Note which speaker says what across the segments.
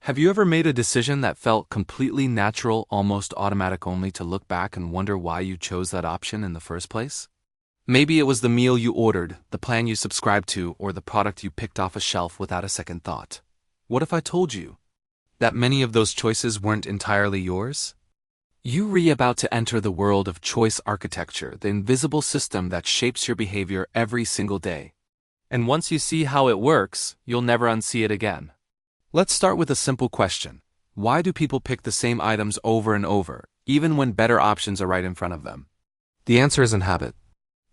Speaker 1: Have you ever made a decision that felt completely natural, almost automatic, only to look back and wonder why you chose that option in the first place? Maybe it was the meal you ordered, the plan you subscribed to, or the product you picked off a shelf without a second thought. What if I told you that many of those choices weren't entirely yours? You're about to enter the world of choice architecture, the invisible system that shapes your behavior every single day. And once you see how it works, you'll never unsee it again. Let's start with a simple question. Why do people pick the same items over and over, even when better options are right in front of them? The answer isn't habit.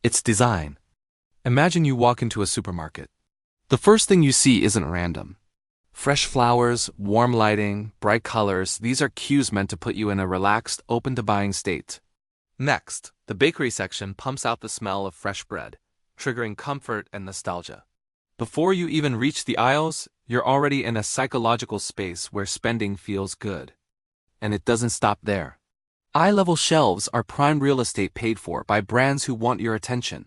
Speaker 1: It's design. Imagine you walk into a supermarket. The first thing you see isn't random. Fresh flowers, warm lighting, bright colors, these are cues meant to put you in a relaxed, open-to-buying state. Next, the bakery section pumps out the smell of fresh bread, triggering comfort and nostalgia. Before you even reach the aisles, you're already in a psychological space where spending feels good. And it doesn't stop there. Eye-level shelves are prime real estate paid for by brands who want your attention.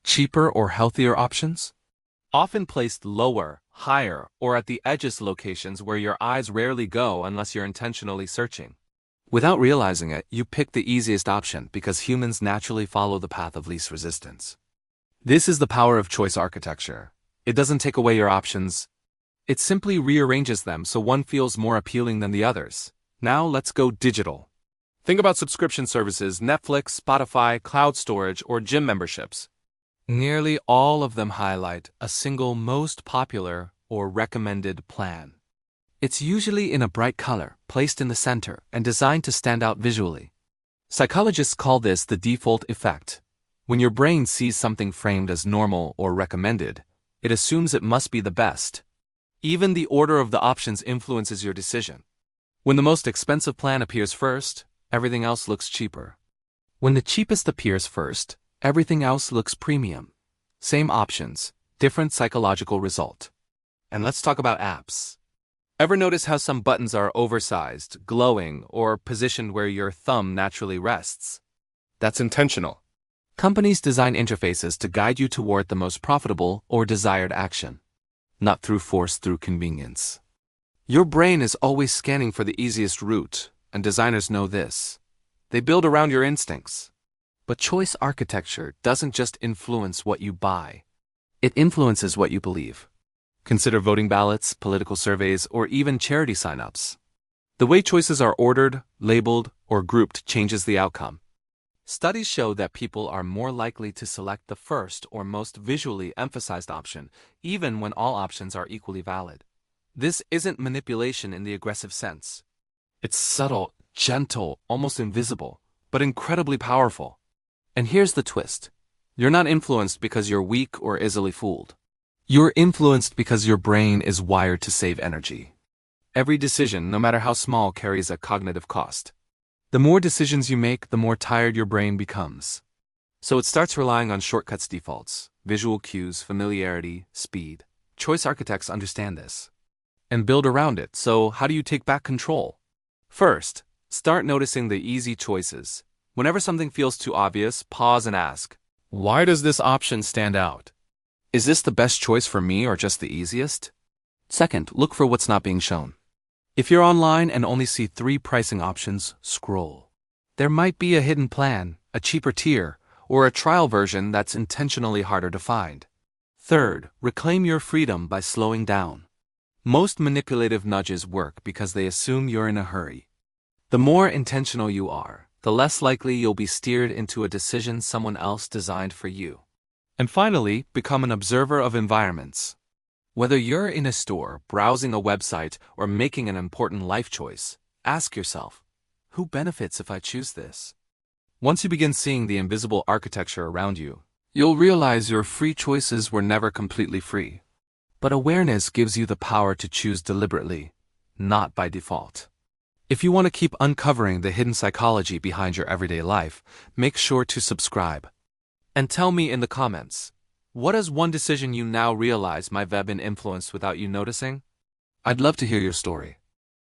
Speaker 1: Cheaper or healthier options? Often placed lower, higher, or at the edges, locations where your eyes rarely go unless you're intentionally searching. Without realizing it, you pick the easiest option because humans naturally follow the path of least resistance. This is the power of choice architecture. It doesn't take away your options. It simply rearranges them so one feels more appealing than the others. Now let's go digital. Think about subscription services, Netflix, Spotify, cloud storage, or gym memberships. Nearly all of them highlight a single most popular or recommended plan. It's usually in a bright color, placed in the center, and designed to stand out visually. Psychologists call this the default effect. When your brain sees something framed as normal or recommended, it assumes it must be the best. Even the order of the options influences your decision. When the most expensive plan appears first, everything else looks cheaper. When the cheapest appears first, everything else looks premium. Same options, different psychological result. And let's talk about apps. Ever notice how some buttons are oversized, glowing, or positioned where your thumb naturally rests? That's intentional. Companies design interfaces to guide you toward the most profitable or desired action, not through force, through convenience. Your brain is always scanning for the easiest route, and designers know this. They build around your instincts. But choice architecture doesn't just influence what you buy. It influences what you believe. Consider voting ballots, political surveys, or even charity sign-ups. The way choices are ordered, labeled, or grouped changes the outcome. Studies show that people are more likely to select the first or most visually emphasized option, even when all options are equally valid. This isn't manipulation in the aggressive sense. It's subtle, gentle, almost invisible, but incredibly powerful. And here's the twist. You're not influenced because you're weak or easily fooled. You're influenced because your brain is wired to save energy. Every decision, no matter how small, carries a cognitive cost. The more decisions you make, the more tired your brain becomes. So it starts relying on shortcuts, defaults, visual cues, familiarity, speed. Choice architects understand this and build around it. So how do you take back control? First, start noticing the easy choices. Whenever something feels too obvious, pause and ask, why does this option stand out? Is this the best choice for me or just the easiest? Second, look for what's not being shown. If you're online and only see 3 pricing options, scroll. There might be a hidden plan, a cheaper tier, or a trial version that's intentionally harder to find. Third, reclaim your freedom by slowing down. Most manipulative nudges work because they assume you're in a hurry. The more intentional you are, the less likely you'll be steered into a decision someone else designed for you. And finally, become an observer of environments. Whether you're in a store, browsing a website, or making an important life choice, ask yourself, who benefits if I choose this? Once you begin seeing the invisible architecture around you, you'll realize your free choices were never completely free. But awareness gives you the power to choose deliberately, not by default. If you want to keep uncovering the hidden psychology behind your everyday life, make sure to subscribe. And tell me in the comments, what is one decision you now realize might have been influenced without you noticing? I'd love to hear your story.